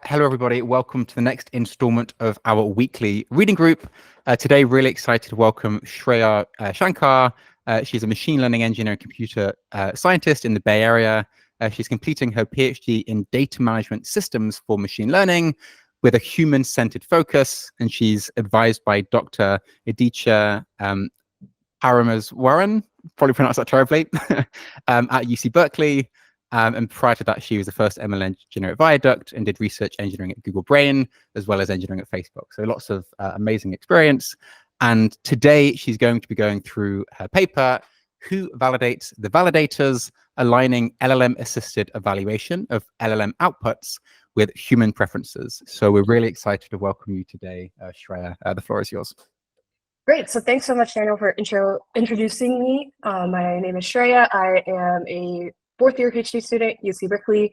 Hello, everybody. Welcome to the next installment of our weekly reading group. Today, really excited to welcome Shreya Shankar. She's a machine learning engineer and computer scientist in the Bay Area. She's completing her PhD in data management systems for machine learning with a human-centered focus. And she's advised by Dr. Aditya Parameswaran, probably pronounced that terribly, at UC Berkeley. And prior to that, she was the first ML engineer at Viaduct and did research engineering at Google Brain, as well as engineering at Facebook. So lots of amazing experience. And today she's going to be going through her paper, Who Validates the Validators, Aligning LLM-Assisted Evaluation of LLM Outputs with Human Preferences. So we're really excited to welcome you today, Shreya. The floor is yours. Great. So thanks so much, Daniel, for introducing me. My name is Shreya. I am a fourth-year PhD student at UC Berkeley.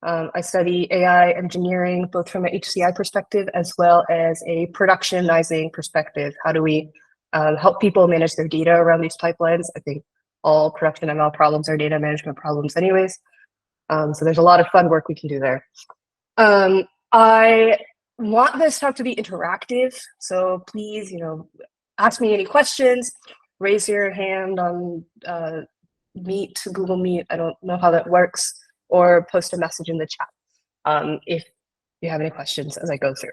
I study AI engineering, both from an HCI perspective as well as a productionizing perspective. How do we help people manage their data around these pipelines? I think all production ML problems are data management problems anyways. So there's a lot of fun work we can do there. I want this talk to be interactive. So please, ask me any questions, raise your hand on Meet, Google Meet, I don't know how that works, or post a message in the chat if you have any questions as I go through.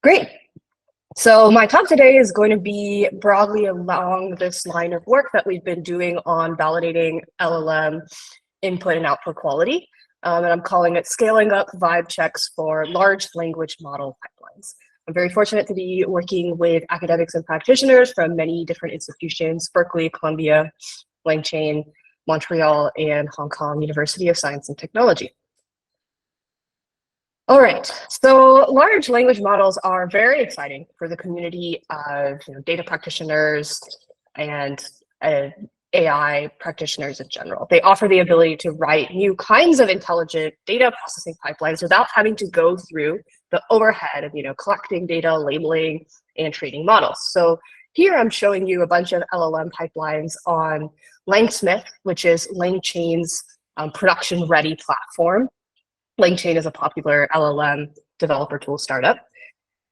Great. So my talk today is going to be broadly along this line of work that we've been doing on validating LLM input and output quality. And I'm calling it Scaling Up Vibe Checks for Large Language Model Pipelines. I'm very fortunate to be working with academics and practitioners from many different institutions: Berkeley, Columbia, LangChain, Montreal, and Hong Kong University of Science and Technology. All right, so large language models are very exciting for the community of data practitioners and AI practitioners in general. They offer the ability to write new kinds of intelligent data processing pipelines without having to go through the overhead of collecting data, labeling, and training models. So here I'm showing you a bunch of LLM pipelines on LangSmith, which is LangChain's production-ready platform. LangChain is a popular LLM developer tool startup.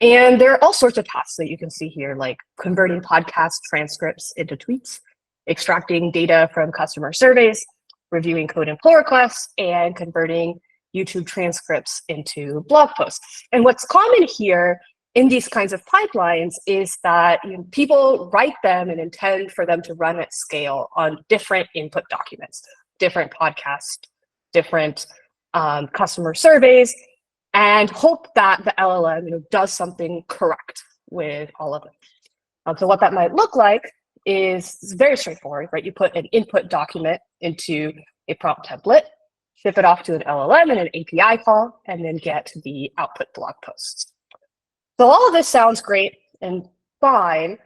And there are all sorts of tasks that you can see here, like converting podcast transcripts into tweets, extracting data from customer surveys, reviewing code and pull requests, and converting YouTube transcripts into blog posts. And what's common here in these kinds of pipelines is that people write them and intend for them to run at scale on different input documents, different podcasts, different customer surveys, and hope that the LLM does something correct with all of it. So what that might look like is very straightforward, right? You put an input document into a prompt template, ship it off to an LLM and an API call, and then get the output blog posts. So all of this sounds great and fine,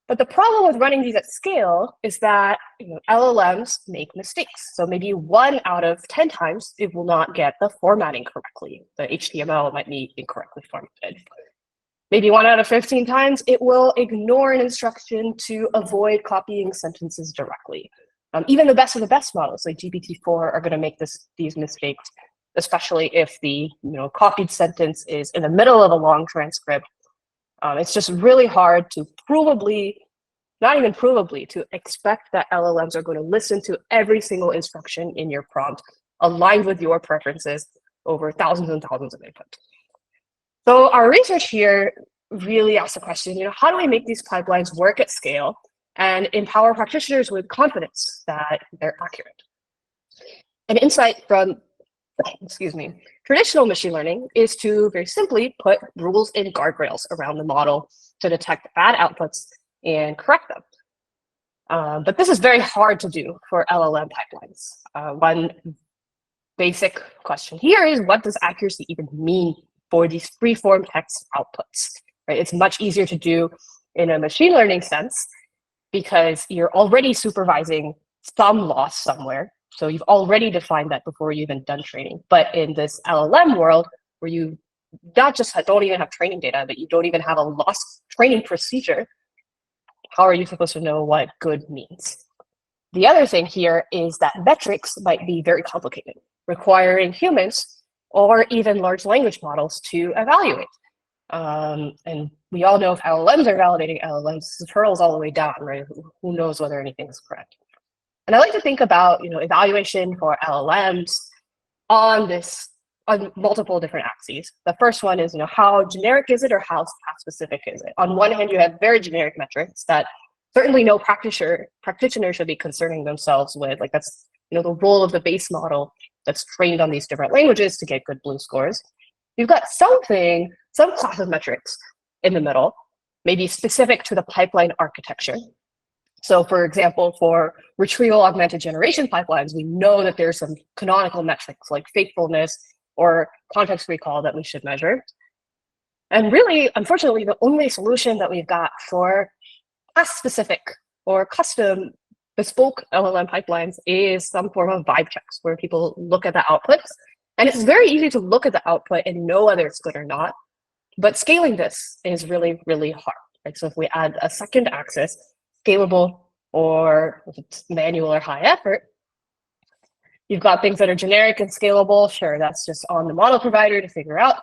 but the problem with running these at scale is that LLMs make mistakes. So maybe 1 out of 10 times it will not get the formatting correctly. The HTML might be incorrectly formatted. Maybe 1 out of 15 times it will ignore an instruction to avoid copying sentences directly. Even the best of the best models, like GPT-4, are going to make these mistakes, especially if the copied sentence is in the middle of a long transcript. It's just really hard to not even provably, to expect that LLMs are going to listen to every single instruction in your prompt, aligned with your preferences over thousands and thousands of input. So our research here really asks the question, how do we make these pipelines work at scale and empower practitioners with confidence that they're accurate? An insight from traditional machine learning is to very simply put rules and guardrails around the model to detect bad outputs and correct them. But this is very hard to do for LLM pipelines. One basic question here is, what does accuracy even mean for these free-form text outputs? Right? It's much easier to do in a machine learning sense because you're already supervising some loss somewhere. So you've already defined that before you've even done training. But in this LLM world, where you not just don't even have training data, but you don't even have a loss training procedure, how are you supposed to know what good means? The other thing here is that metrics might be very complicated, requiring humans or even large language models to evaluate. And we all know if LLMs are validating LLMs, the hurdles all the way down, right? Who knows whether anything is correct? And I like to think about, evaluation for LLMs on multiple different axes. The first one is, how generic is it or how task specific is it? On one hand, you have very generic metrics that certainly no practitioner should be concerning themselves with. Like that's, the role of the base model that's trained on these different languages to get good BLEU scores. You've got some class of metrics in the middle, maybe specific to the pipeline architecture. So for example, for retrieval augmented generation pipelines, we know that there's some canonical metrics like faithfulness or context recall that we should measure. And really, unfortunately, the only solution that we've got for class-specific or custom bespoke LLM pipelines is some form of vibe checks where people look at the outputs. And it's very easy to look at the output and know whether it's good or not. But scaling this is really, really hard. Right? So if we add a second axis, scalable, or if it's manual or high effort, you've got things that are generic and scalable. Sure, that's just on the model provider to figure out.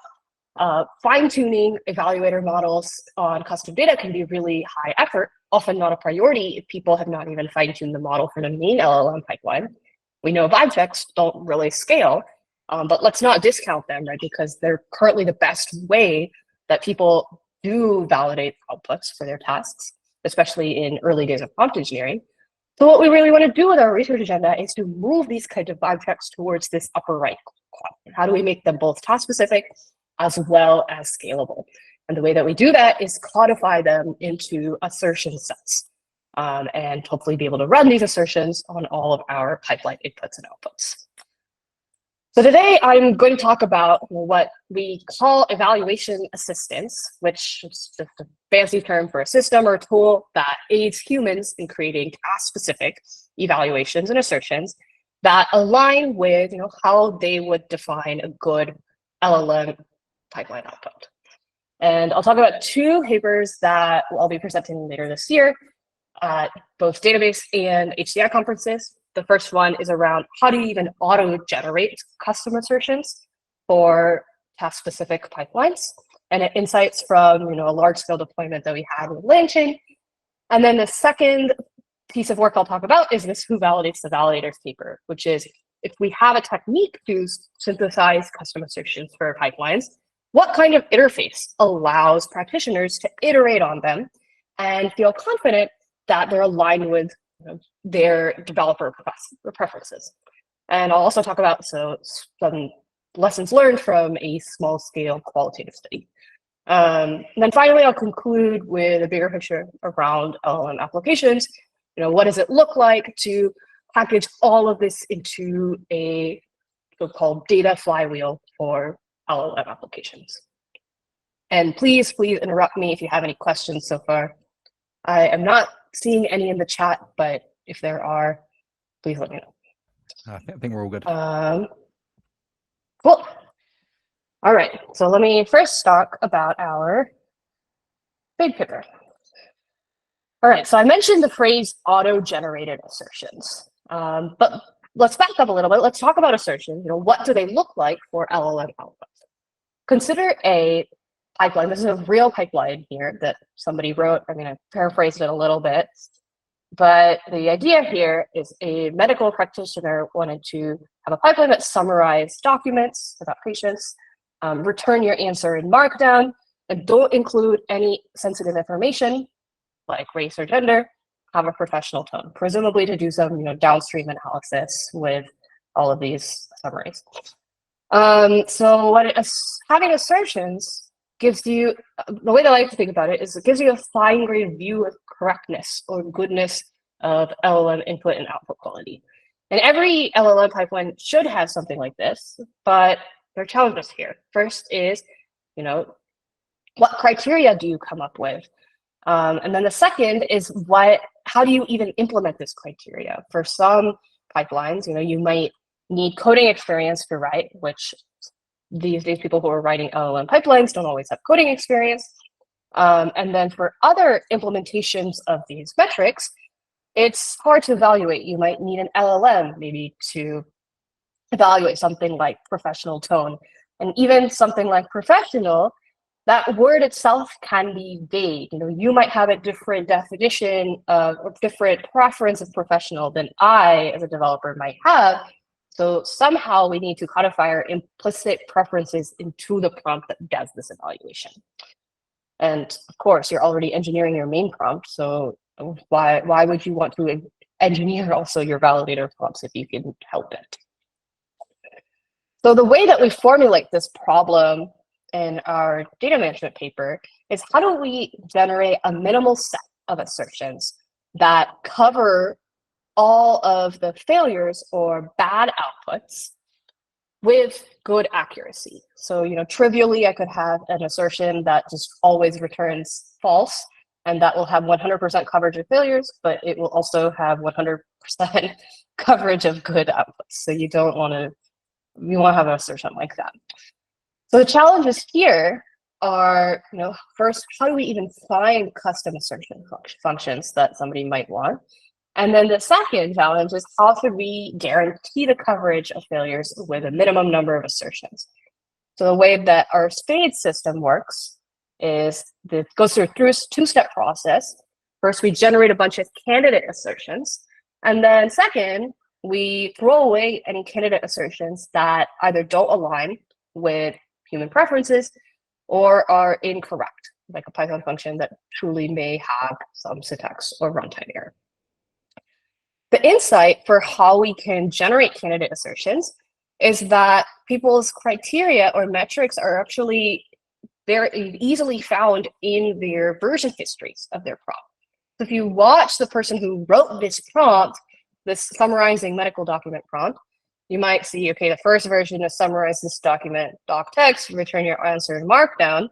Fine-tuning evaluator models on custom data can be really high effort, often not a priority if people have not even fine-tuned the model for the main LLM pipeline. We know vibe checks don't really scale, but let's not discount them, right? Because they're currently the best way that people do validate outputs for their tasks, especially in early days of prompt engineering. So what we really want to do with our research agenda is to move these kinds of vibe checks towards this upper right quadrant. How do we make them both task-specific as well as scalable? And the way that we do that is codify them into assertion sets and hopefully be able to run these assertions on all of our pipeline inputs and outputs. So today I'm going to talk about what we call evaluation assistance, which is just a fancy term for a system or a tool that aids humans in creating task-specific evaluations and assertions that align with how they would define a good LLM pipeline output. And I'll talk about two papers that I'll be presenting later this year at both database and HCI conferences. The first one is around how do you even auto-generate custom assertions for task-specific pipelines, and it insights from a large-scale deployment that we had with LangChain. And then the second piece of work I'll talk about is this Who Validates the Validators paper, which is if we have a technique to synthesize custom assertions for pipelines, what kind of interface allows practitioners to iterate on them and feel confident that they're aligned with their developer preferences. And I'll also talk about some lessons learned from a small-scale qualitative study. And then finally, I'll conclude with a bigger picture around LLM applications. What does it look like to package all of this into a so-called data flywheel for LLM applications? And please interrupt me if you have any questions so far. I am not seeing any in the chat, but if there are, please let me know. I think we're all good. Cool. All right, so let me first talk about our big paper. All right, so I mentioned the phrase auto-generated assertions, but let's back up a little bit. Let's talk about assertions. What do they look like for LLM outputs? Consider a pipeline. This is a real pipeline here that somebody wrote. I mean, I paraphrased it a little bit, but the idea here is a medical practitioner wanted to have a pipeline that summarized documents about patients, return your answer in Markdown, and don't include any sensitive information like race or gender, have a professional tone, presumably to do some downstream analysis with all of these summaries. So what having assertions gives you, the way that I like to think about it is it gives you a fine-grained view of correctness or goodness of LLM input and output quality. And every LLM pipeline should have something like this, but there are challenges here. First is, what criteria do you come up with? And then the second is how do you even implement this criteria? For some pipelines, you might need coding experience to write, which these days people who are writing LLM pipelines don't always have coding experience. And then for other implementations of these metrics, it's hard to evaluate. You might need an LLM maybe to evaluate something like professional tone. And even something like professional, that word itself can be vague. You might have a different definition of, or different preference of professional than I, as a developer, might have. So somehow we need to codify our implicit preferences into the prompt that does this evaluation. And of course, you're already engineering your main prompt. So why would you want to engineer also your validator prompts if you can help it? So the way that we formulate this problem in our data management paper is, how do we generate a minimal set of assertions that cover all of the failures or bad outputs with good accuracy? So, trivially, I could have an assertion that just always returns false, and that will have 100% coverage of failures, but it will also have 100% coverage of good outputs. So you want to have an assertion like that. So the challenges here are, first, how do we even find custom assertion functions that somebody might want? And then the second challenge is, how should we guarantee the coverage of failures with a minimum number of assertions? So the way that our SPADE system works is it goes through a two-step process. First, we generate a bunch of candidate assertions. And then second, we throw away any candidate assertions that either don't align with human preferences or are incorrect, like a Python function that truly may have some syntax or runtime error. The insight for how we can generate candidate assertions is that people's criteria or metrics are actually very easily found in their version histories of their prompt. So if you watch the person who wrote this prompt, this summarizing medical document prompt, you might see, okay, the first version is summarize this document, doc text, return your answer in Markdown.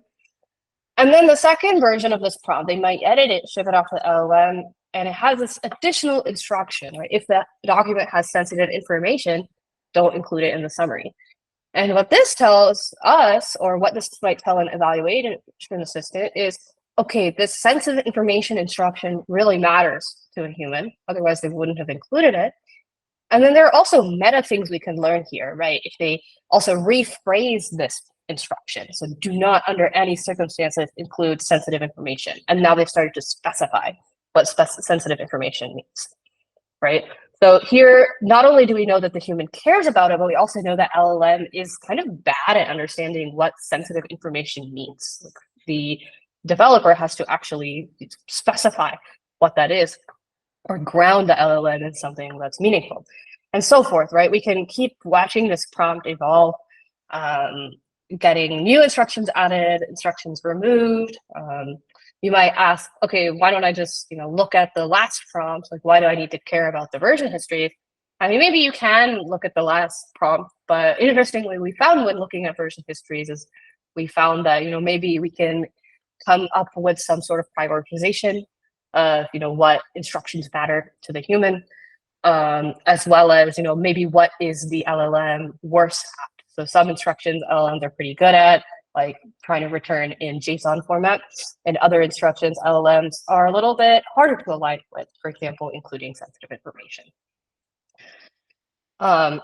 And then the second version of this prompt, they might edit it, ship it off to LLM, and it has this additional instruction, right? If the document has sensitive information, don't include it in the summary. And what this tells us, or what this might tell an evaluation assistant, is, okay, this sensitive information instruction really matters to a human, otherwise they wouldn't have included it. And then there are also meta things we can learn here, right? If they also rephrase this instruction, so do not under any circumstances include sensitive information. And now they've started to specify what sensitive information means, right? So here, not only do we know that the human cares about it, but we also know that LLM is kind of bad at understanding what sensitive information means. Like, the developer has to actually specify what that is, or ground the LLM in something that's meaningful, and so forth, right? We can keep watching this prompt evolve, getting new instructions added, instructions removed. You might ask, okay, why don't I just look at the last prompt? Like, why do I need to care about the version history? I mean, maybe you can look at the last prompt, but interestingly, we found when looking at version histories is we found that maybe we can come up with some sort of prioritization of what instructions matter to the human, as well as maybe what is the LLM worse at. So some instructions LLMs are pretty good at, like trying to return in JSON format, and other instructions LLMs are a little bit harder to align with, for example, including sensitive information.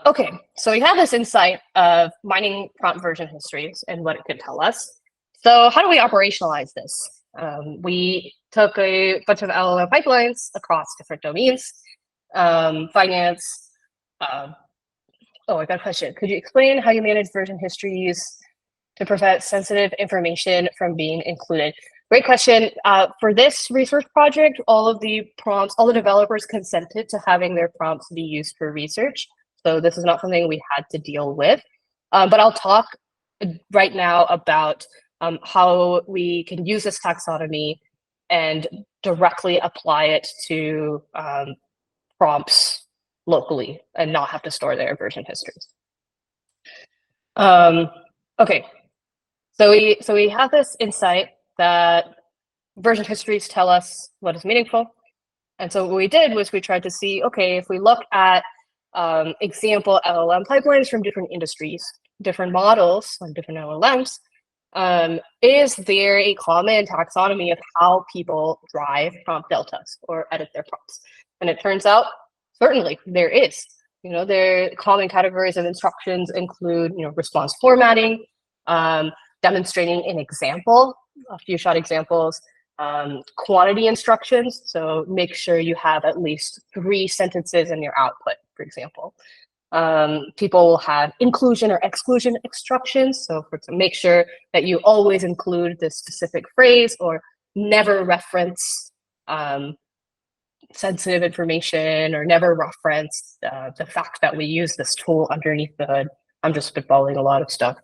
Okay, so we have this insight of mining prompt version histories and what it could tell us. So how do we operationalize this? We took a bunch of LLM pipelines across different domains, finance. Oh, I got a question. Could you explain how you manage version histories to prevent sensitive information from being included? Great question. For this research project, all of the prompts, all the developers consented to having their prompts be used for research. So this is not something we had to deal with. But I'll talk right now about how we can use this taxonomy and directly apply it to prompts locally and not have to store their version histories. Okay, so we have this insight that version histories tell us what is meaningful. And so what we did was we tried to see, okay, if we look at example LLM pipelines from different industries, different models, and different LLMs, is there a common taxonomy of how people drive prompt deltas or edit their prompts? And it turns out, certainly, there is. Their common categories of instructions include, response formatting, demonstrating an example, a few short examples, quantity instructions. So make sure you have at least 3 sentences in your output, for example. People will have inclusion or exclusion instructions. So make sure that you always include this specific phrase or never reference sensitive information or never reference the fact that we use this tool underneath the hood. I'm just spitballing a lot of stuff.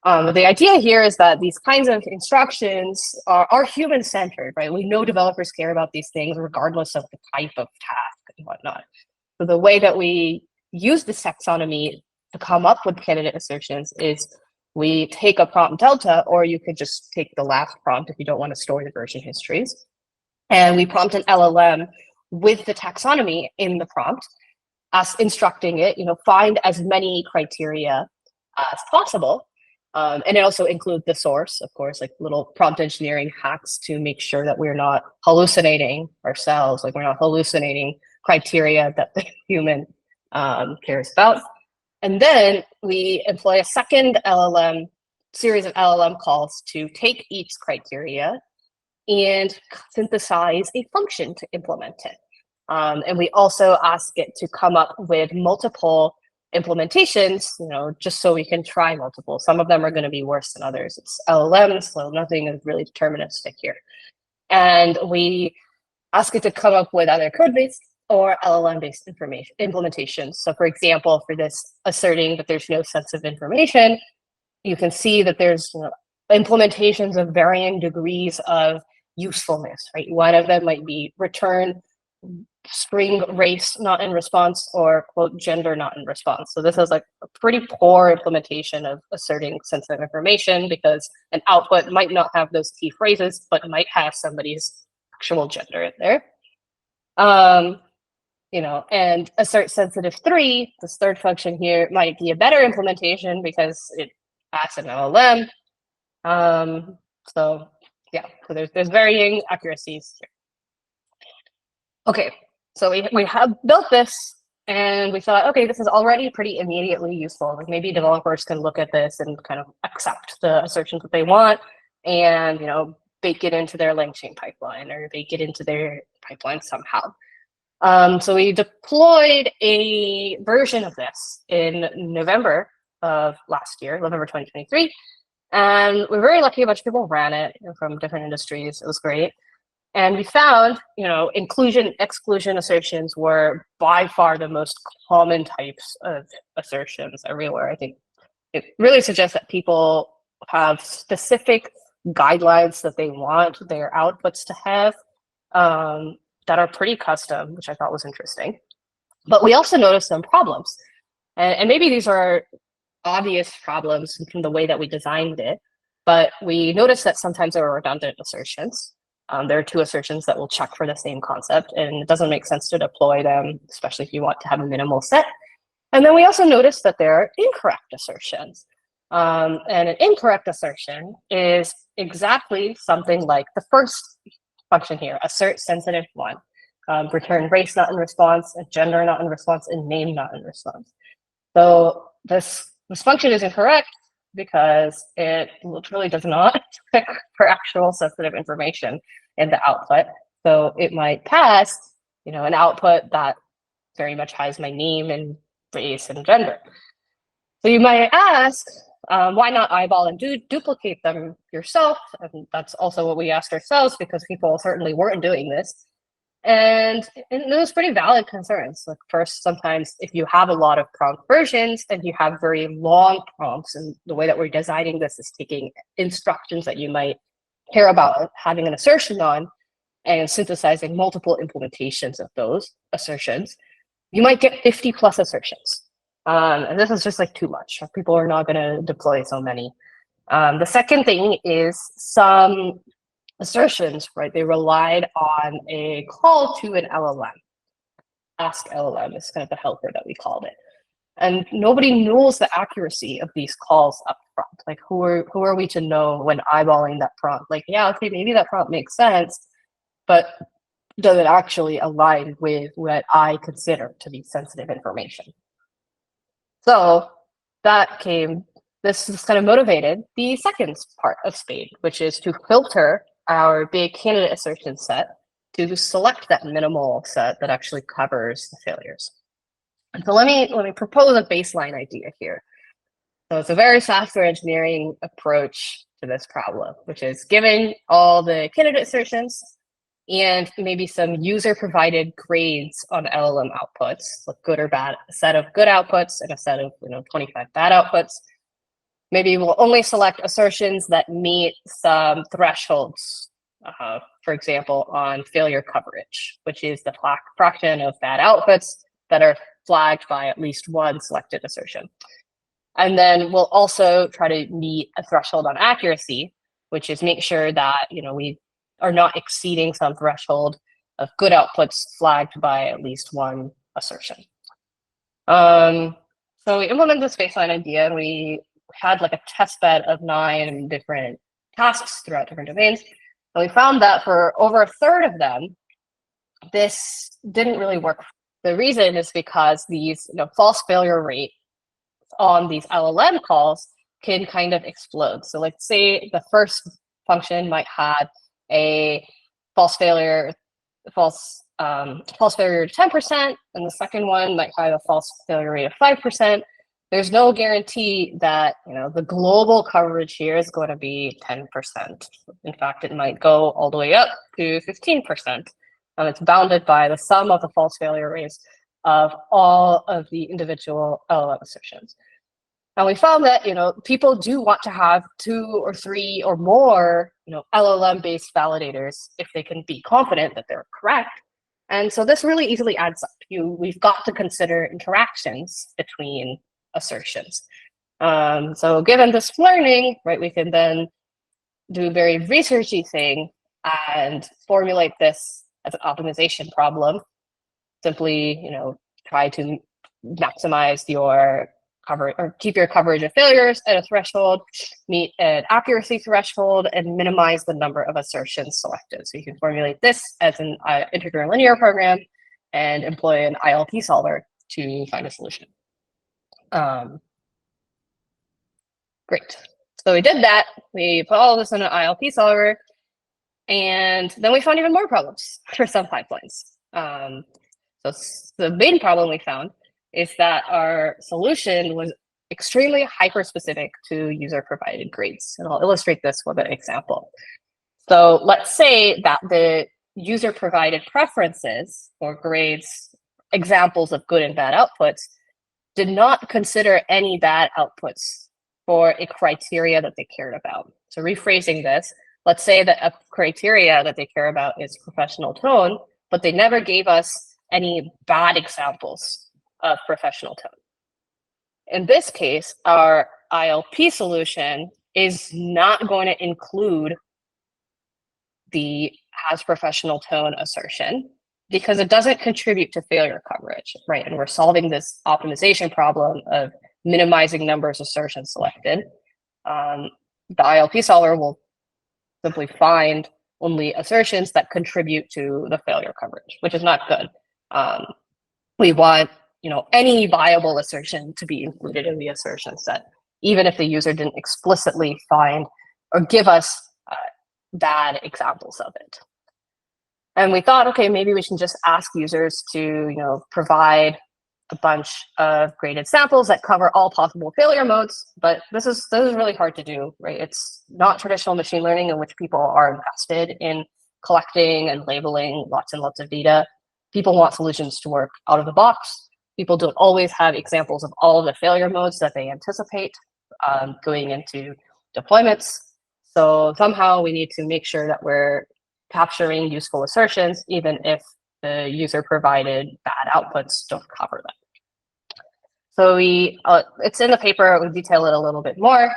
But the idea here is that these kinds of instructions are human-centered, right? We know developers care about these things regardless of the type of task and whatnot. So the way that we use this taxonomy to come up with candidate assertions is we take a prompt delta, or you could just take the last prompt if you don't want to store the version histories. And we prompt an LLM with the taxonomy in the prompt, us instructing it, find as many criteria as possible. And it also includes the source, of course, like little prompt engineering hacks to make sure that we're not hallucinating ourselves, like we're not hallucinating criteria that the human cares about. And then we employ a second series of LLM calls to take each criteria and synthesize a function to implement it. And we also ask it to come up with multiple implementations, just so we can try multiple. Some of them are going to be worse than others. It's LLMs, so nothing is really deterministic here. And we ask it to come up with either code-based or LLM-based implementations. So for example, for this asserting that there's no sensitive information, you can see that there's implementations of varying degrees of usefulness, right? One of them might be return string race not in response, or quote gender not in response. So this is like a pretty poor implementation of asserting sensitive information, because an output might not have those key phrases, but might have somebody's actual gender in there. And assert sensitive 3, this third function here, might be a better implementation because it asks an LLM. So there's varying accuracies here. Okay, so we have built this, and we thought, okay, this is already pretty immediately useful. Like maybe developers can look at this and kind of accept the assertions that they want, and bake it into their LangChain pipeline or bake it into their pipeline somehow. So we deployed a version of this in November of last year, November 2023. And we're very lucky, a bunch of people ran it from different industries. It was great. And we found, inclusion, exclusion assertions were by far the most common types of assertions everywhere. I think it really suggests that people have specific guidelines that they want their outputs to have that are pretty custom, which I thought was interesting. But we also noticed some problems. And maybe these are obvious problems from the way that we designed it, but we noticed that sometimes there were redundant assertions. There are 2 assertions that will check for the same concept, and it doesn't make sense to deploy them, especially if you want to have a minimal set. And then we also noticed that there are incorrect assertions. And an incorrect assertion is exactly something like the first function here, assert sensitive 1, return race not in response, and gender not in response, and name not in response. So this function is incorrect because it literally does not check for actual sensitive information in the output. So it might pass, an output that very much has my name and race and gender. So you might ask, why not eyeball and duplicate them yourself? And that's also what we asked ourselves, because people certainly weren't doing this. And those pretty valid concerns. Like first, sometimes if you have a lot of prompt versions and you have very long prompts, and the way that we're designing this is taking instructions that you might care about having an assertion on and synthesizing multiple implementations of those assertions, you might get 50 plus assertions. And this is just like too much. People are not going to deploy so many. The second thing is some assertions, right? They relied on a call to an LLM. Ask LLM is kind of the helper that we called it. And nobody knows the accuracy of these calls up front. Like who are we to know when eyeballing that prompt? Like, yeah, okay, maybe that prompt makes sense, but does it actually align with what I consider to be sensitive information? So this kind of motivated the second part of SPADE, which is to filter our big candidate assertion set to select that minimal set that actually covers the failures. And so let me propose a baseline idea here. So it's a very software engineering approach to this problem, which is given all the candidate assertions and maybe some user-provided grades on LLM outputs, like good or bad, a set of good outputs and a set of 25 bad outputs. Maybe we'll only select assertions that meet some thresholds, for example, on failure coverage, which is the fraction of bad outputs that are flagged by at least one selected assertion. And then we'll also try to meet a threshold on accuracy, which is make sure that we are not exceeding some threshold of good outputs flagged by at least one assertion. So we implemented this baseline idea, and we had like a test bed of 9 different tasks throughout different domains. And we found that for over a third of them, this didn't really work. The reason is because these false failure rate on these LLM calls can kind of explode. So let's say the first function might have a false failure to 10%, and the second one might have a false failure rate of 5%. There's no guarantee that the global coverage here is going to be 10%. In fact, it might go all the way up to 15%. It's bounded by the sum of the false failure rates of all of the individual LLM assertions. And we found that people do want to have 2 or 3 or more LLM-based validators if they can be confident that they're correct. And so this really easily adds up. We've got to consider interactions between assertions. So given this learning, right, we can then do a very researchy thing and formulate this as an optimization problem. Simply, try to maximize your coverage or keep your coverage of failures at a threshold, meet an accuracy threshold, and minimize the number of assertions selected. So you can formulate this as an integer linear program and employ an ILP solver to find a solution. Great. So we did that. We put all this in an ILP solver, and then we found even more problems for some pipelines. So the main problem we found is that our solution was extremely hyper-specific to user-provided grades. And I'll illustrate this with an example. So let's say that the user-provided preferences or grades, examples of good and bad outputs, did not consider any bad outputs for a criteria that they cared about. So rephrasing this, let's say that a criteria that they care about is professional tone, but they never gave us any bad examples of professional tone. In this case, our ILP solution is not going to include the has professional tone assertion because it doesn't contribute to failure coverage, right? And we're solving this optimization problem of minimizing numbers of assertions selected. The ILP solver will simply find only assertions that contribute to the failure coverage, which is not good. We want any viable assertion to be included in the assertion set, even if the user didn't explicitly find or give us bad examples of it. And we thought, okay, maybe we should just ask users to provide a bunch of graded samples that cover all possible failure modes. But this is really hard to do, right? It's not traditional machine learning in which people are invested in collecting and labeling lots and lots of data. People want solutions to work out of the box. People don't always have examples of all of the failure modes that they anticipate going into deployments. So somehow we need to make sure that we're capturing useful assertions, even if the user-provided bad outputs don't cover them. So it's in the paper, we detail it a little bit more,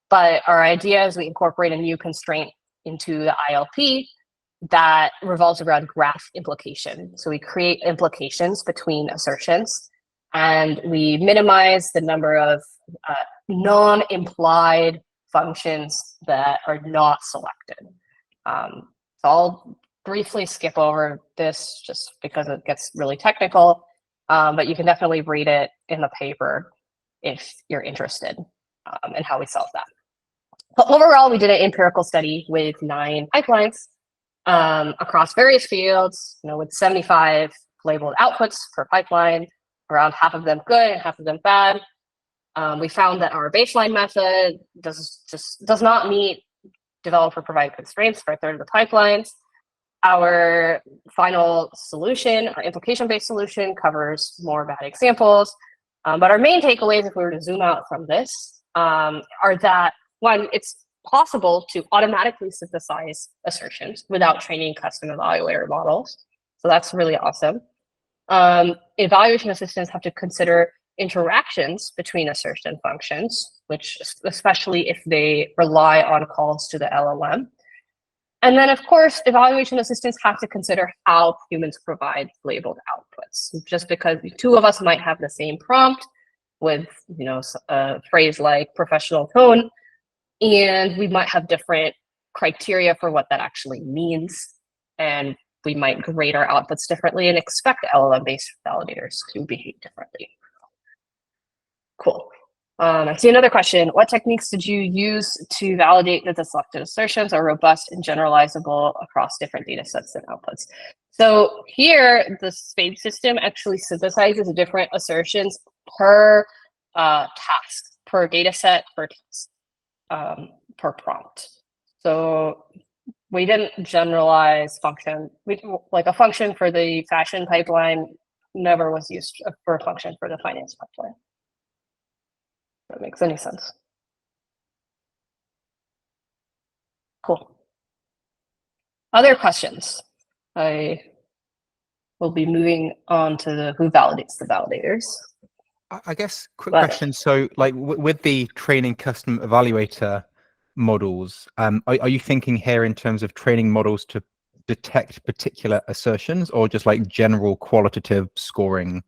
but our idea is we incorporate a new constraint into the ILP that revolves around graph implication. So we create implications between assertions, and we minimize the number of non-implied functions that are not selected. So I'll briefly skip over this just because it gets really technical, but you can definitely read it in the paper if you're interested in how we solve that. But overall, we did an empirical study with 9 pipelines across various fields, with 75 labeled outputs per pipeline, around half of them good and half of them bad. We found that our baseline method does not meet developer provided constraints for a third of the pipelines. Our final solution, our implication-based solution, covers more bad examples. But our main takeaways, if we were to zoom out from this, are that, one, it's possible to automatically synthesize assertions without training custom evaluator models. So that's really awesome. Evaluation assistants have to consider interactions between assertion functions, which especially if they rely on calls to the LLM. And then, of course, evaluation assistants have to consider how humans provide labeled outputs. Just because 2 of us might have the same prompt with, a phrase like professional tone, and we might have different criteria for what that actually means. And we might grade our outputs differently and expect LLM-based validators to behave differently. Cool. I see another question. What techniques did you use to validate that the selected assertions are robust and generalizable across different data sets and outputs? So here, the SPADE system actually synthesizes different assertions per task, per data set, per task, per prompt. So we didn't generalize function. Like a function for the fashion pipeline never was used for a function for the finance pipeline. If that makes any sense. Cool. Other questions? I will be moving on to the who validates the validators. I guess quick question. So like with the training custom evaluator models, are you thinking here in terms of training models to detect particular assertions or just like general qualitative scoring?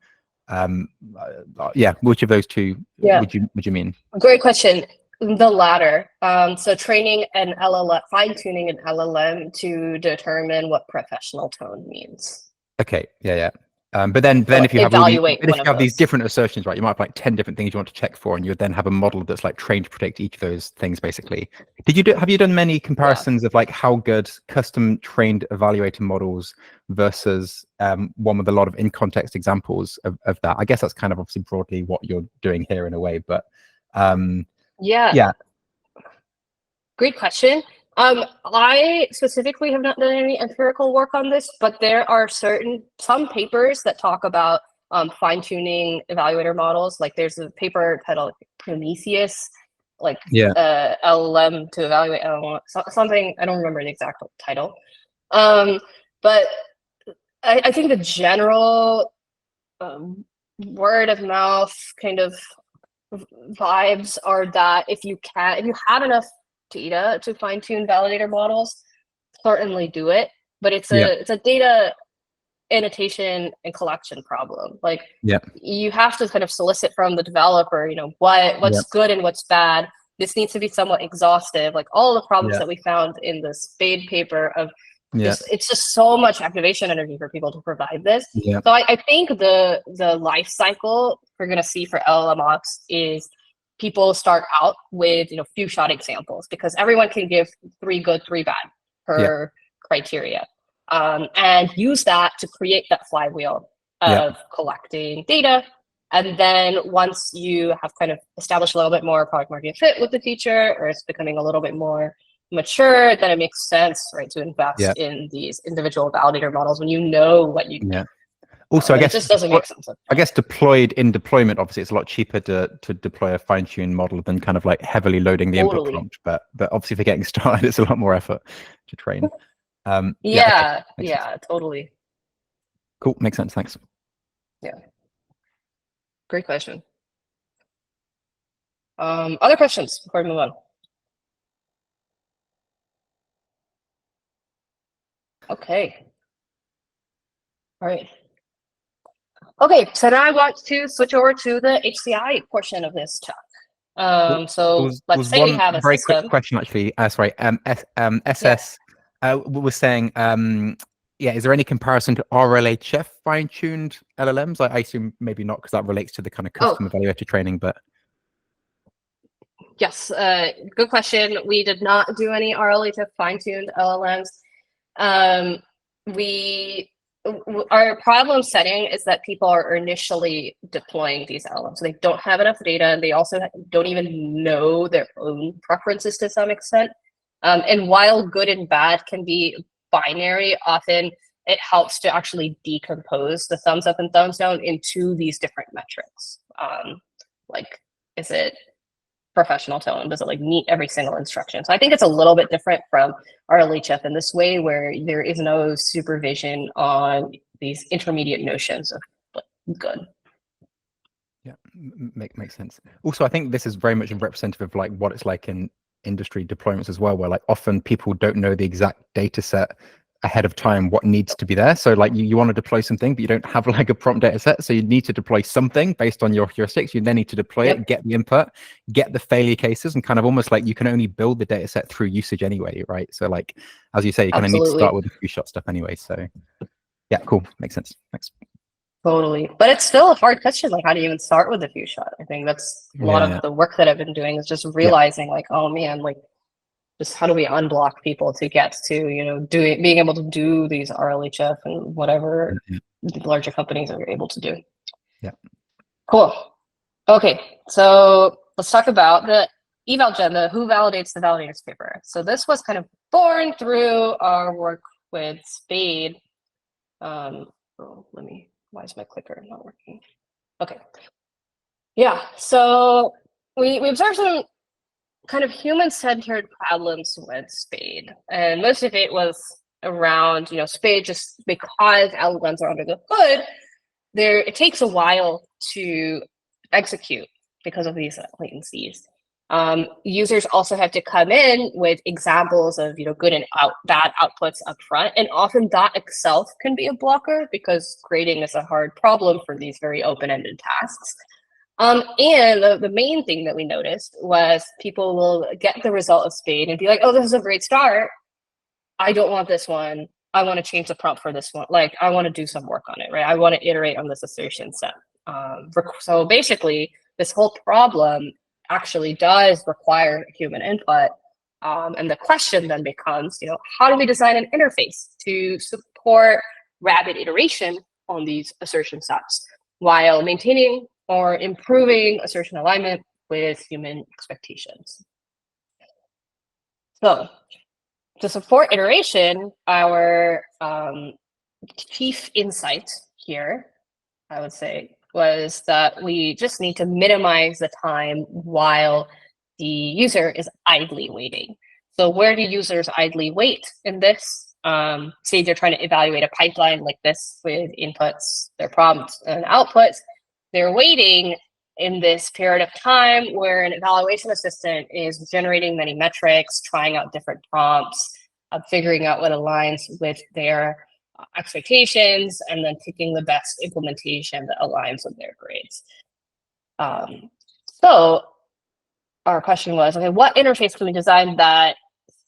Yeah, which of those 2 would you mean? Great question. The latter. So training an LLM, fine-tuning an LLM to determine what professional tone means. Okay, yeah. But then if you have these different assertions, right, you might have like 10 different things you want to check for, and you would then have a model that's like trained to predict each of those things, basically. Have you done many comparisons of like how good custom trained evaluator models versus one with a lot of in-context examples of that? I guess that's kind of obviously broadly what you're doing here in a way, but yeah. Great question. I specifically have not done any empirical work on this, but there are some papers that talk about fine-tuning evaluator models. Like there's a paper titled Prometheus, LLM to evaluate something. I don't remember the exact title. But I think the general word of mouth kind of vibes are that if you have enough data to fine-tune validator models, certainly do it, but it's a data annotation and collection problem. Like you have to kind of solicit from the developer, what's good and what's bad. This needs to be somewhat exhaustive. Like all the problems that we found in the SPADE paper of it's just so much activation energy for people to provide this. So I think the life cycle we're going to see for LLMOps is people start out with few shot examples, because everyone can give 3 good, 3 bad per criteria, and use that to create that flywheel of collecting data. And then once you have kind of established a little bit more product market fit with the feature, or it's becoming a little bit more mature, then it makes sense, right, to invest in these individual validator models when you know what you need. Also, I guess it just doesn't make sense. I guess deployed in deployment, obviously, it's a lot cheaper to deploy a fine-tuned model than kind of like heavily loading the input prompt. But obviously, for getting started, it's a lot more effort to train. Totally. Cool, makes sense. Thanks. Yeah, great question. Other questions before we move on? Okay. All right. Okay, so now I want to switch over to the HCI portion of this talk. So let's say we have a very system. quick question, actually. Sorry, SS we're saying, yeah, is there any comparison to RLHF fine-tuned LLMs? I assume maybe not, because that relates to the kind of custom evaluator training, but. Yes, good question. We did not do any RLHF fine-tuned LLMs. Our problem setting is that people are initially deploying these LLMs. So they don't have enough data, and they also don't even know their own preferences to some extent. And while good and bad can be binary, often it helps to actually decompose the thumbs up and thumbs down into these different metrics. Like, is it professional tone? Does it like meet every single instruction? So I think it's a little bit different from RLHF in this way, where there is no supervision on these intermediate notions of like, good. Yeah, makes sense. Also, I think this is very much representative of like what it's like in industry deployments as well, where like often people don't know the exact data set ahead of time what needs to be there. So like you want to deploy something, but you don't have like a prompt data set. So you need to deploy something based on your heuristics. You then need to deploy it, get the input, get the failure cases, and kind of almost like you can only build the data set through usage anyway, right? So like, as you say, you kind of need to start with a few shot stuff anyway. So yeah, cool. Makes sense. Thanks. Totally. But it's still a hard question. Like, how do you even start with a few shot? I think that's a lot of the work that I've been doing, is just realizing like, oh man, like, just how do we unblock people to get to, you know, being able to do these RLHF and whatever larger companies are able to do. Yeah. Cool. Okay, so let's talk about the EvalGen, the Who Validates the Validators paper. So this was kind of born through our work with Spade. Why is my clicker not working? Okay. Yeah, so we observed some kind of human-centered problems with Spade, and most of it was around, you know, Spade, just because LLMs are under the hood, it takes a while to execute because of these latencies. Users also have to come in with examples of, you know, good and bad outputs up front, and often that itself can be a blocker because grading is a hard problem for these very open-ended tasks. And the main thing that we noticed was people will get the result of Spade and be like, oh, this is a great start. I don't want this one. I want to change the prompt for this one. Like, I want to do some work on it, right? I want to iterate on this assertion set. So basically, this whole problem actually does require human input. And the question then becomes, you know, how do we design an interface to support rapid iteration on these assertion sets while maintaining or improving assertion alignment with human expectations? So to support iteration, our chief insight here, I would say, was that we just need to minimize the time while the user is idly waiting. So where do users idly wait in this? Say they're trying to evaluate a pipeline like this with inputs, their prompts and outputs. They're waiting in this period of time where an evaluation assistant is generating many metrics, trying out different prompts, figuring out what aligns with their expectations, and then picking the best implementation that aligns with their grades. So our question was, okay, what interface can we design that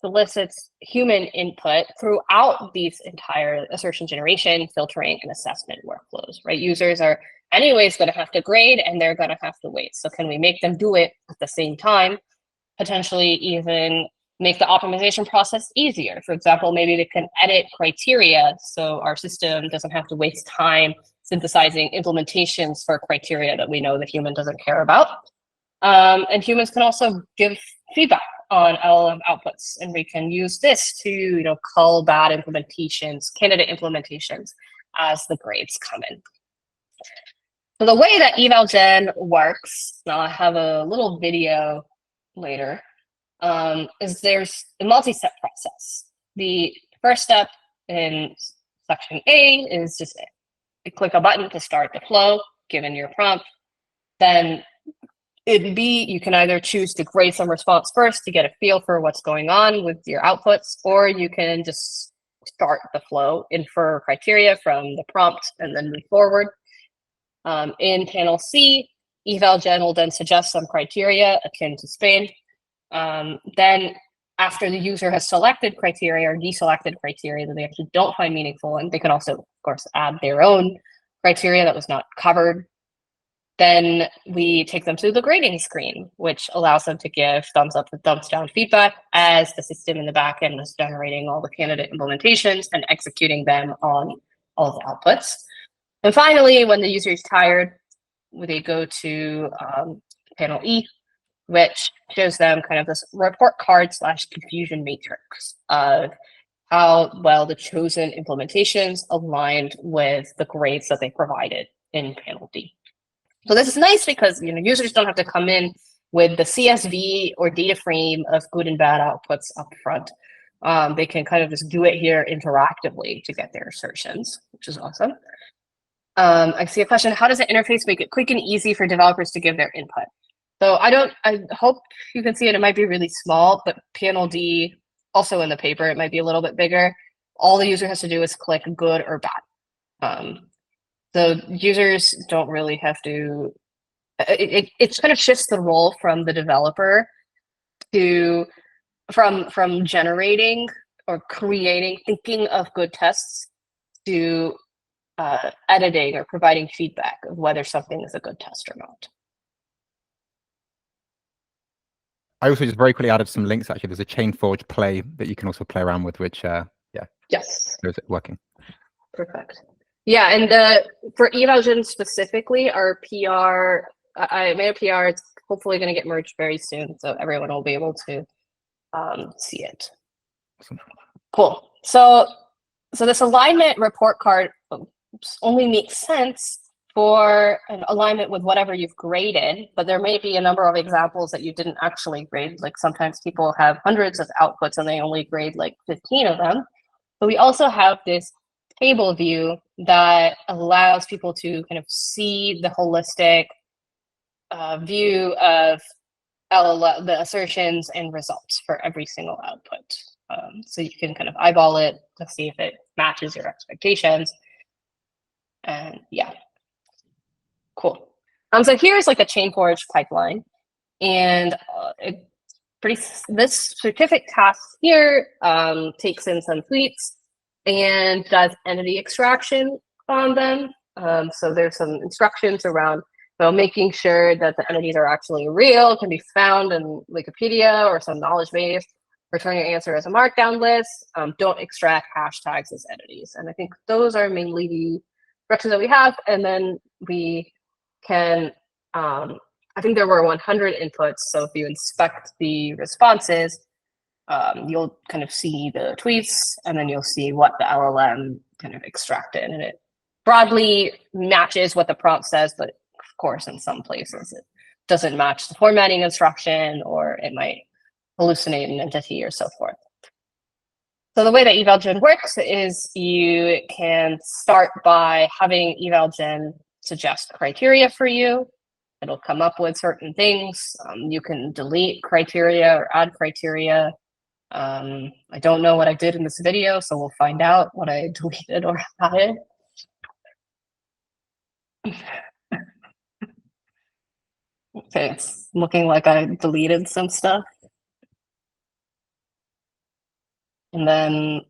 solicits human input throughout these entire assertion generation, filtering, and assessment workflows, right? Users are anyways going to have to grade, and they're going to have to wait. So can we make them do it at the same time, potentially even make the optimization process easier? For example, maybe they can edit criteria so our system doesn't have to waste time synthesizing implementations for criteria that we know the human doesn't care about. And humans can also give feedback on LLM outputs, and we can use this to, you know, cull bad implementations, candidate implementations, as the grades come in. So the way that EvalGen works, now I have a little video later, is there's a multi-step process. The first step in section A is just click a button to start the flow, given your prompt. Then in B, you can either choose to grade some response first to get a feel for what's going on with your outputs, or you can just start the flow, infer criteria from the prompt, and then move forward. In panel C, EvalGen will then suggest some criteria akin to Spain. Then after the user has selected criteria or deselected criteria that they actually don't find meaningful, and they can also, of course, add their own criteria that was not covered, then we take them to the grading screen, which allows them to give thumbs up and thumbs down feedback as the system in the backend is generating all the candidate implementations and executing them on all the outputs. And finally, when the user is tired, they go to panel E, which shows them kind of this report card / confusion matrix of how well the chosen implementations aligned with the grades that they provided in panel D. So this is nice because users don't have to come in with the CSV or data frame of good and bad outputs up front. They can kind of just do it here interactively to get their assertions, which is awesome. I see a question: how does the interface make it quick and easy for developers to give their input? So I hope you can see it. It might be really small, but panel D, also in the paper, it might be a little bit bigger. All the user has to do is click good or bad. So users don't really have to, it kind of shifts the role from the developer to, from generating or creating, thinking of good tests to editing or providing feedback of whether something is a good test or not. I also just very quickly added some links. Actually, there's a ChainForge play that you can also play around with, which Yes, is working. Perfect. Yeah, and for EvalGen specifically, our PR, I made a PR. It's hopefully going to get merged very soon, so everyone will be able to see it. Awesome. Cool. So this alignment report card only makes sense for an alignment with whatever you've graded, but there may be a number of examples that you didn't actually grade. Like sometimes people have hundreds of outputs and they only grade like 15 of them. But we also have this table view that allows people to kind of see the holistic view of the assertions and results for every single output. So you can kind of eyeball it to see if it matches your expectations. And yeah, cool. So here's like a ChainForge pipeline, and this specific task here takes in some tweets and does entity extraction on them. So there's some instructions around making sure that the entities are actually real, can be found in Wikipedia or some knowledge base. Return your answer as a markdown list. Don't extract hashtags as entities. And I think those are mainly the directions that we have. And then we can, I think there were 100 inputs. So if you inspect the responses, you'll kind of see the tweets, and then you'll see what the LLM kind of extracted. And it broadly matches what the prompt says, but of course, in some places, it doesn't match the formatting instruction, or it might hallucinate an entity or so forth. So the way that EvalGen works is you can start by having EvalGen suggest criteria for you. It'll come up with certain things. You can delete criteria or add criteria. I don't know what I did in this video, so we'll find out what I deleted or added. Okay, it's looking like I deleted some stuff. And then,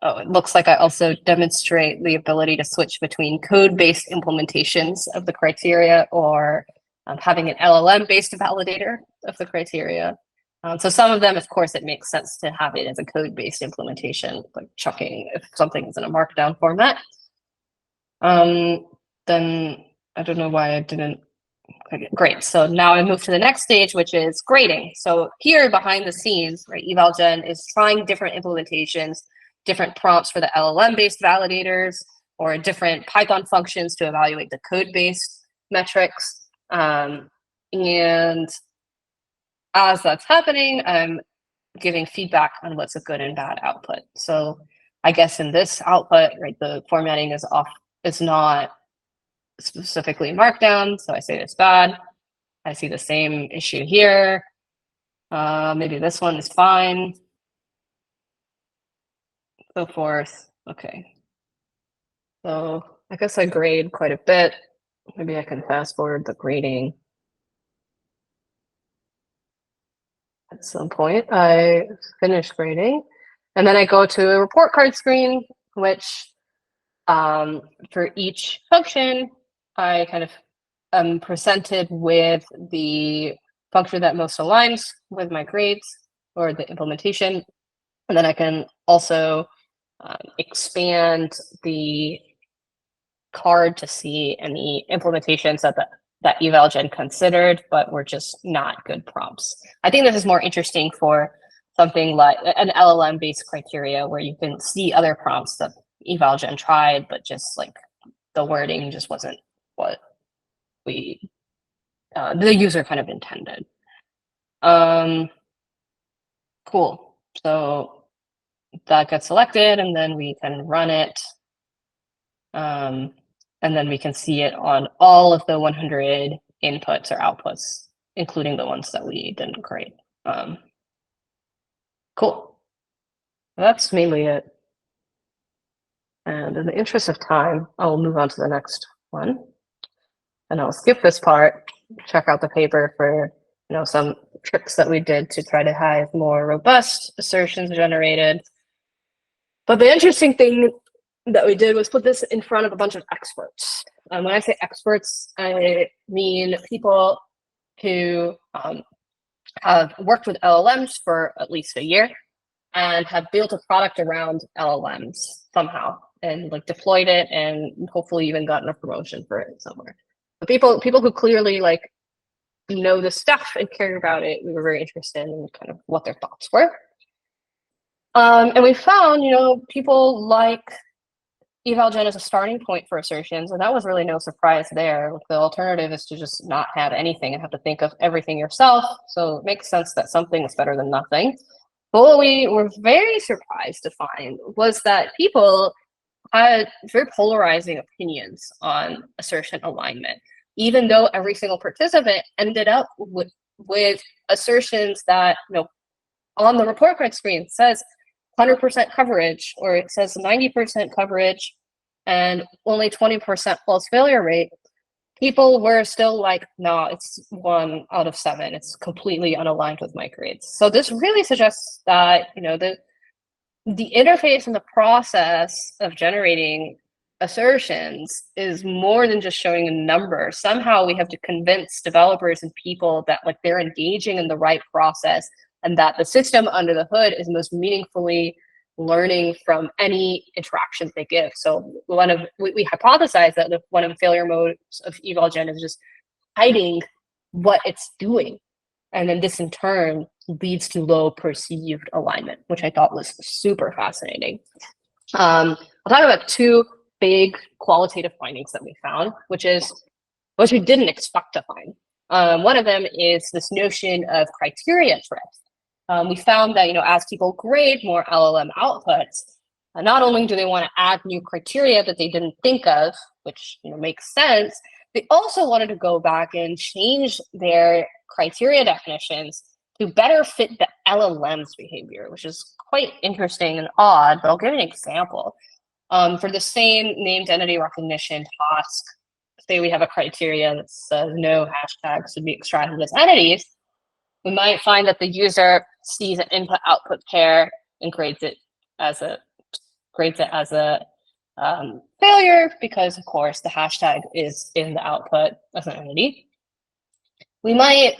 it looks like I also demonstrate the ability to switch between code-based implementations of the criteria or having an LLM-based validator of the criteria. So some of them, of course, it makes sense to have it as a code-based implementation, like checking if something is in a markdown format. Then I don't know why I didn't. Great. So now I move to the next stage, which is grading. So here behind the scenes, right, EvalGen is trying different implementations, different prompts for the LLM-based validators, or different Python functions to evaluate the code-based metrics. And as that's happening, I'm giving feedback on what's a good and bad output. So I guess in this output, right, the formatting is not specifically markdown, so I say it's bad. I see the same issue here. Maybe this one is fine. So forth. Okay. So I guess I grade quite a bit. Maybe I can fast forward the grading. at some point. I finish grading, and then I go to a report card screen, which for each function, I kind of am presented with the function that most aligns with my grades or the implementation. And then I can also expand the card to see any implementations that EvalGen considered, but were just not good prompts. I think this is more interesting for something like an LLM-based criteria where you can see other prompts that EvalGen tried, but just like the wording just wasn't what the user kind of intended. Cool. So that gets selected, and then we can run it. And then we can see it on all of the 100 inputs or outputs, including the ones that we didn't grade. Cool. That's mainly it. And in the interest of time, I'll move on to the next one. And I'll skip this part, check out the paper for some tricks that we did to try to have more robust assertions generated. But the interesting thing that we did was put this in front of a bunch of experts. When I say experts, I mean people who have worked with LLMs for at least a year and have built a product around LLMs somehow and like deployed it and hopefully even gotten a promotion for it somewhere. But people who clearly like know the stuff and care about it, we were very interested in kind of what their thoughts were. And we found, people like EvalGen as a starting point for assertions, and that was really no surprise there. The alternative is to just not have anything and have to think of everything yourself. So it makes sense that something is better than nothing. But what we were very surprised to find was that people had very polarizing opinions on assertion alignment, even though every single participant ended up with assertions that, on the report card screen says 100% coverage, or it says 90% coverage and only 20% false failure rate. People were still like, no, it's 1 out of 7. It's completely unaligned with my grades. So this really suggests that, the interface and the process of generating assertions is more than just showing a number. Somehow we have to convince developers and people that like they're engaging in the right process and that the system under the hood is most meaningfully learning from any interactions they give. So we hypothesize that one of the failure modes of EvalGen is just hiding what it's doing. And then this in turn leads to low perceived alignment, which I thought was super fascinating. I'll talk about 2 big qualitative findings that we found, which we didn't expect to find. One of them is this notion of criteria drift. We found that, as people grade more LLM outputs, not only do they want to add new criteria that they didn't think of, which makes sense, they also wanted to go back and change their criteria definitions to better fit the LLM's behavior, which is quite interesting and odd, but I'll give an example. For the same named entity recognition task, say we have a criteria that says no hashtags should be extracted as entities, we might find that the user sees an input-output pair and grades it as a failure because, of course, the hashtag is in the output as an entity. We might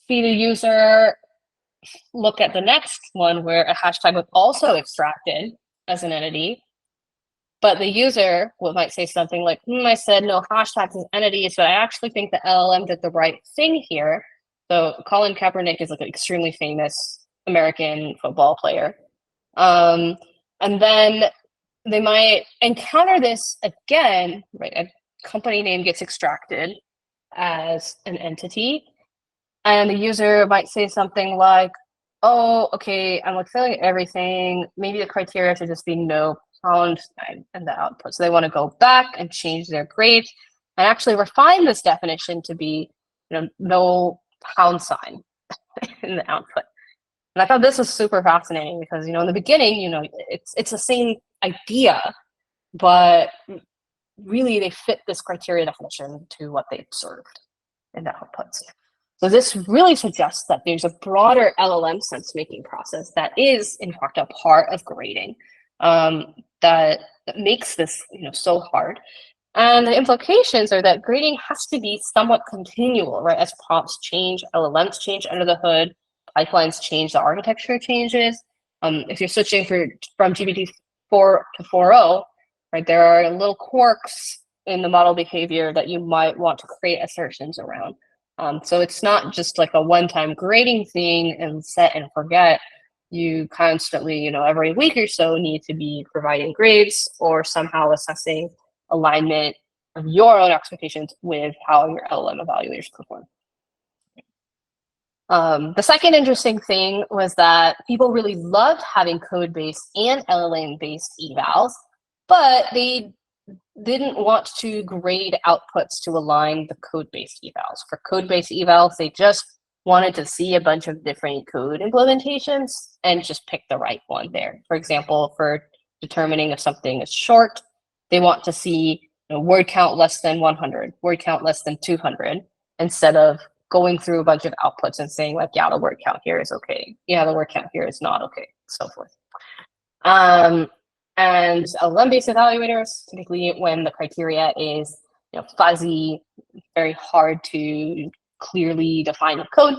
see the user look at the next one where a hashtag was also extracted as an entity, but the user might say something like, I said no hashtags as entities, but I actually think the LLM did the right thing here. So Colin Kaepernick is like an extremely famous American football player. And then they might encounter this again, right? A company name gets extracted as an entity, and the user might say something like, oh, okay, I'm like failing everything. Maybe the criteria should just be no pound sign in the output. So they want to go back and change their grade and actually refine this definition to be, no pound sign in the output. And I thought this was super fascinating because, in the beginning, it's the same idea, but really they fit this criteria definition to what they observed in the outputs. So this really suggests that there's a broader LLM sense-making process that is, in fact, a part of grading that makes this so hard. And the implications are that grading has to be somewhat continual, right? As prompts change, LLMs change under the hood, pipelines change, the architecture changes. If you're switching from GPT-4 to 4.0, right, there are little quirks in the model behavior that you might want to create assertions around. So it's not just like a one-time grading thing and set and forget. You constantly, every week or so need to be providing grades or somehow assessing alignment of your own expectations with how your LLM evaluators perform. The second interesting thing was that people really loved having code-based and LLM-based evals, but they didn't want to grade outputs to align the code-based evals. For code-based evals, they just wanted to see a bunch of different code implementations and just pick the right one there. For example, for determining if something is short, they want to see word count less than 100, word count less than 200, instead of going through a bunch of outputs and saying like, yeah, the word count here is okay. Yeah, the word count here is not okay, so forth. And LLM-based evaluators, typically when the criteria is fuzzy, very hard to clearly define with code,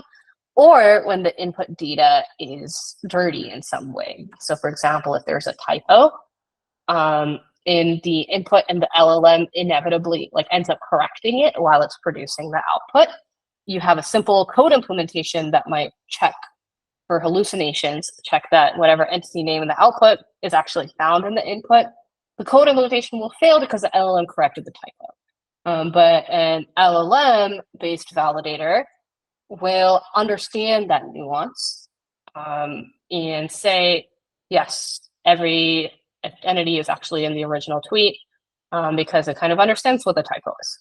or when the input data is dirty in some way. So for example, if there's a typo in the input and the LLM inevitably ends up correcting it while it's producing the output, you have a simple code implementation that might check for hallucinations, check that whatever entity name in the output is actually found in the input. The code implementation will fail because the LLM corrected the typo. But an LLM-based validator will understand that nuance and say, yes, every entity is actually in the original tweet because it kind of understands what the typo is.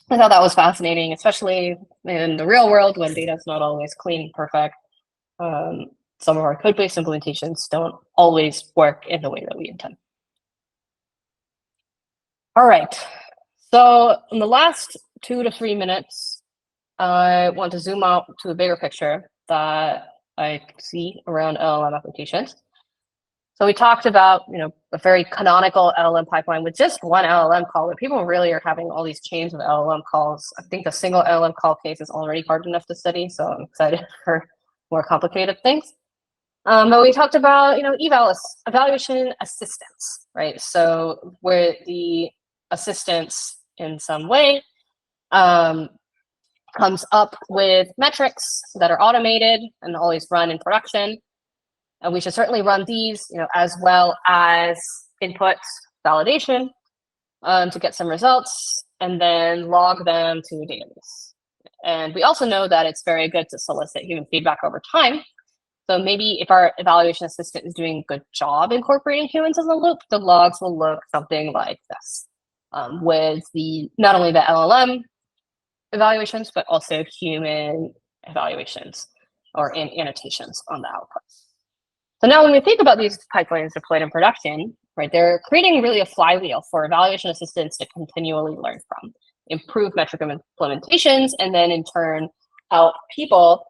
I thought that was fascinating, especially in the real world when data is not always clean and perfect. Some of our code-based implementations don't always work in the way that we intend. All right, so in the last 2 to 3 minutes, I want to zoom out to a bigger picture that I see around LLM applications. So we talked about, a very canonical LLM pipeline with just one LLM call, but people really are having all these chains of LLM calls. I think a single LLM call case is already hard enough to study, so I'm excited for more complicated things. But we talked about, evaluation assistance, right? So where the assistance in some way comes up with metrics that are automated and always run in production. And we should certainly run these, as well as input validation to get some results and then log them to a database. And we also know that it's very good to solicit human feedback over time. So maybe if our evaluation assistant is doing a good job incorporating humans in the loop, the logs will look something like this, with not only the LLM evaluations, but also human evaluations or annotations on the outputs. So now when we think about these pipelines deployed in production, right, they're creating really a flywheel for evaluation assistants to continually learn from, improve metric implementations, and then in turn help people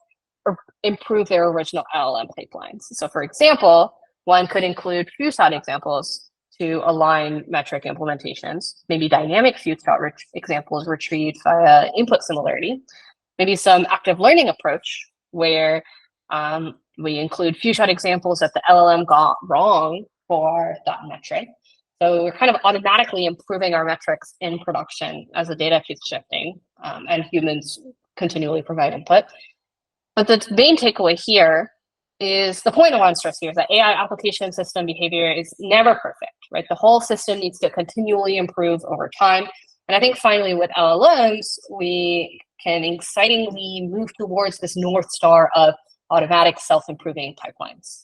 improve their original LLM pipelines. So for example, one could include few shot examples to align metric implementations, maybe dynamic few shot examples retrieved via input similarity, maybe some active learning approach where we include few shot examples that the LLM got wrong for that metric. So we're kind of automatically improving our metrics in production as the data keeps shifting and humans continually provide input. But the main takeaway here is the point I want to stress here is that AI application system behavior is never perfect, right? The whole system needs to continually improve over time. And I think finally with LLMs, we can excitingly move towards this North Star of automatic self-improving pipelines.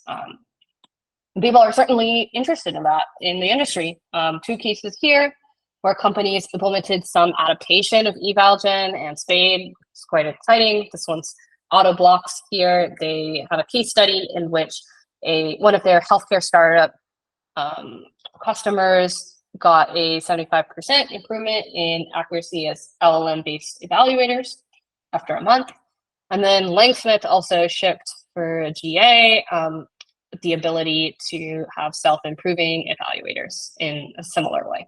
People are certainly interested in that in the industry. 2 cases here where companies implemented some adaptation of EvalGen and Spade. It's quite exciting. This one's Autoblocks here. They have a case study in which one of their healthcare startup customers got a 75% improvement in accuracy as LLM-based evaluators. after a month. And then Langsmith also shipped for GA the ability to have self-improving evaluators in a similar way.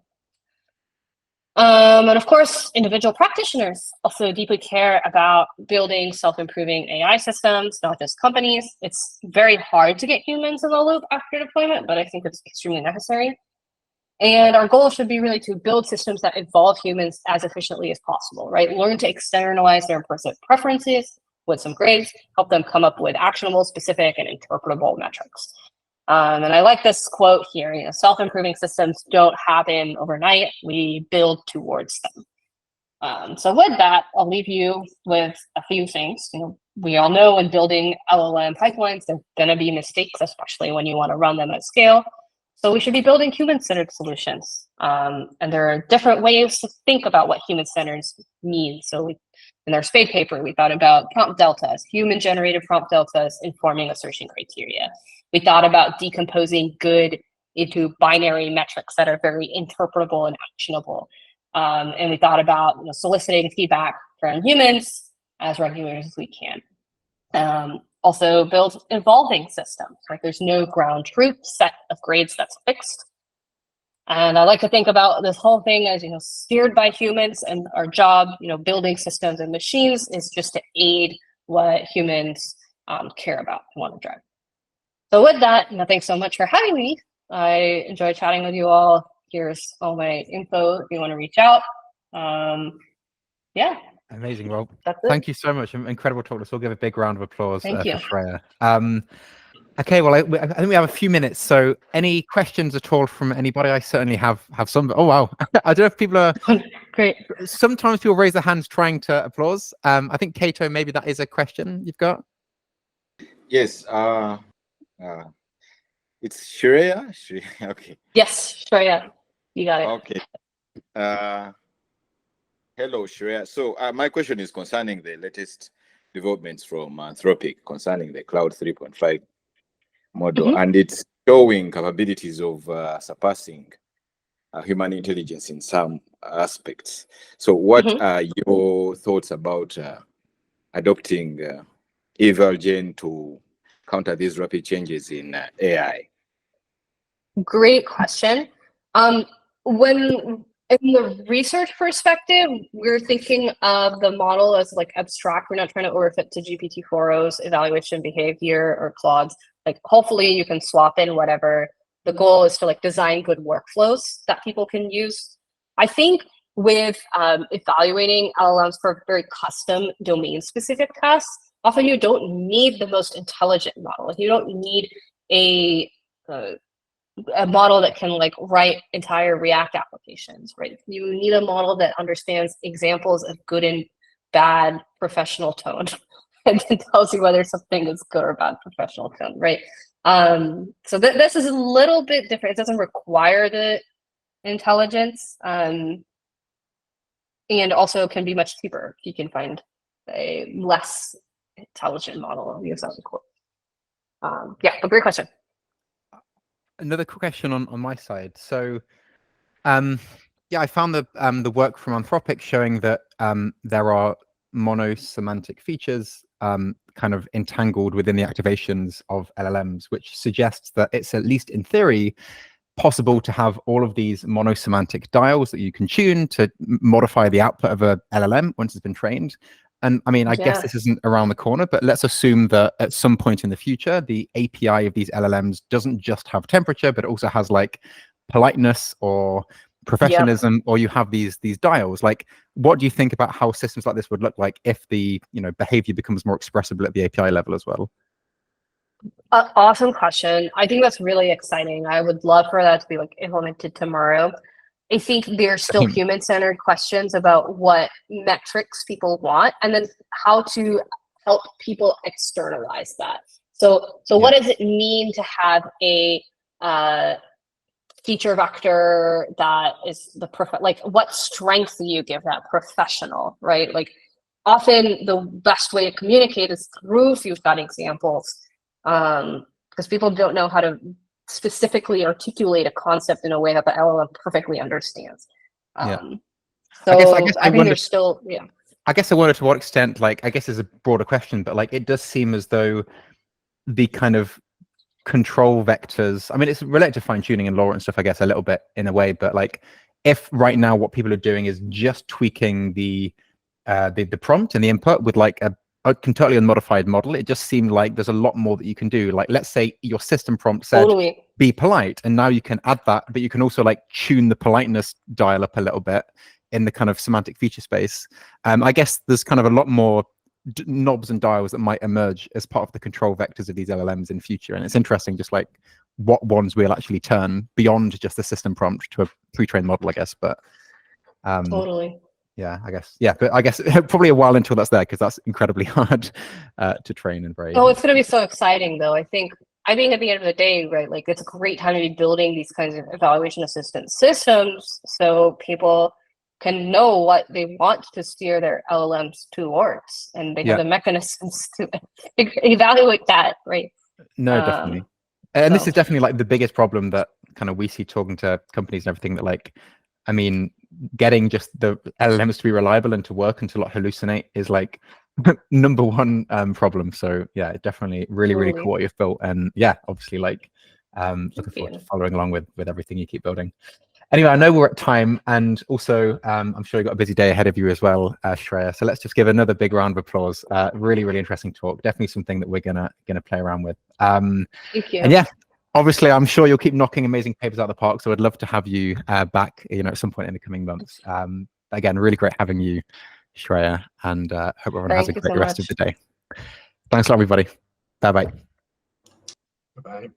And of course, individual practitioners also deeply care about building self-improving AI systems, not just companies. It's very hard to get humans in the loop after deployment, but I think it's extremely necessary. And our goal should be really to build systems that involve humans as efficiently as possible, right? Learn to externalize their implicit preferences with some grades, help them come up with actionable, specific, and interpretable metrics. And I like this quote here, self-improving systems don't happen overnight, we build towards them. So with that, I'll leave you with a few things. We all know when building LLM pipelines, there's gonna be mistakes, especially when you wanna run them at scale. So we should be building human-centered solutions. And there are different ways to think about what human-centered means. So in our SPADE paper, we thought about prompt deltas, human-generated prompt deltas informing assertion criteria. We thought about decomposing good into binary metrics that are very interpretable and actionable. And we thought about soliciting feedback from humans as regularly as we can. Also build evolving systems, right? There's no ground truth set of grades that's fixed. And I like to think about this whole thing as, steered by humans, and our job, building systems and machines is just to aid what humans care about and want to drive. So with that, thanks so much for having me. I enjoyed chatting with you all. Here's all my info if you want to reach out. Yeah. Amazing. Well, thank you so much. Incredible talk. Let's all give a big round of applause for Shreya. Okay, well, I think we have a few minutes. So any questions at all from anybody? I certainly have some. Oh, wow. I don't know if people are... Great. Sometimes people raise their hands trying to applause. I think, Kato, maybe that is a question you've got. Yes. It's Shreya? Okay. Yes, Shreya. You got it. Okay. Hello, Shreya. So my question is concerning the latest developments from Anthropic concerning the Cloud 3.5 model, and it's showing capabilities of surpassing human intelligence in some aspects. So what are your thoughts about adopting EvalGen to counter these rapid changes in AI? Great question. When in the research perspective, we're thinking of the model as like abstract. We're not trying to overfit to GPT-4o's evaluation behavior or Claude's. Like, hopefully you can swap in whatever. The goal is to design good workflows that people can use. I think with evaluating LLMs for very custom domain-specific tasks, often you don't need the most intelligent model. You don't need a model that can write entire React applications, right? You need a model that understands examples of good and bad professional tone and then tells you whether something is good or bad professional tone, right? So this is a little bit different. It doesn't require the intelligence, and also can be much cheaper. You can find a less intelligent model. Use that quote. Yeah, but great question. Another question on my side. So, yeah, I found the work from Anthropic showing that there are monosemantic features kind of entangled within the activations of LLMs, which suggests that it's, at least in theory, possible to have all of these monosemantic dials that you can tune to modify the output of a LLM once it's been trained. And I mean, I guess this isn't around the corner, but let's assume that at some point in the future, the API of these LLMs doesn't just have temperature, but it also has politeness or professionalism, or you have these dials. What do you think about how systems like this would look like if the behavior becomes more expressible at the API level as well? Awesome question. I think that's really exciting. I would love for that to be implemented tomorrow. I think there's still human-centered questions about what metrics people want, and then how to help people externalize that. So what does it mean to have a feature vector that is the what strength do you give that professional, right? Often the best way to communicate is through few-shot examples, because people don't know how to specifically articulate a concept in a way that the LLM perfectly understands. So I think there's still, I guess I wonder to what extent, like, I guess it's a broader question, but like, it does seem as though the kind of control vectors, I mean, it's related to fine tuning and law and stuff, I guess, a little bit in a way, but like, if right now what people are doing is just tweaking the prompt and the input with like a totally unmodified model, it just seemed like there's a lot more that you can do. Like, let's say your system prompt said, Totally. be polite, and now you can add that, but you can also like tune the politeness dial up a little bit in the kind of semantic feature space. I guess there's kind of a lot more knobs and dials that might emerge as part of the control vectors of these LLMs in future. And it's interesting just like what ones we'll actually turn beyond just the system prompt to a pre-trained model, I guess. But Totally. yeah, I guess. Yeah, but I guess probably a while until that's there, because that's incredibly hard to train and very. Oh, it's going to be so exciting, though. I think at the end of the day, right, like it's a great time to be building these kinds of evaluation assistance systems so people can know what they want to steer their LLMs towards, and they have the mechanisms to evaluate that, right? No, definitely. And this is definitely like the biggest problem that kind of we see talking to companies and everything, that like, I mean, getting just the LLMs to be reliable and to work and to not hallucinate is like number one problem. So yeah, definitely really cool what you've built. And yeah, obviously like looking forward to following along with everything you keep building. Anyway, I know we're at time, and also I'm sure you've got a busy day ahead of you as well, Shreya. So let's just give another big round of applause. Really interesting talk. Definitely something that we're gonna play around with. Thank you. And yeah, obviously, I'm sure you'll keep knocking amazing papers out of the park. So I'd love to have you back, at some point in the coming months. Again, really great having you, Shreya, and hope everyone has a great rest of the day. Thanks a lot, everybody. Bye-bye. Bye-bye.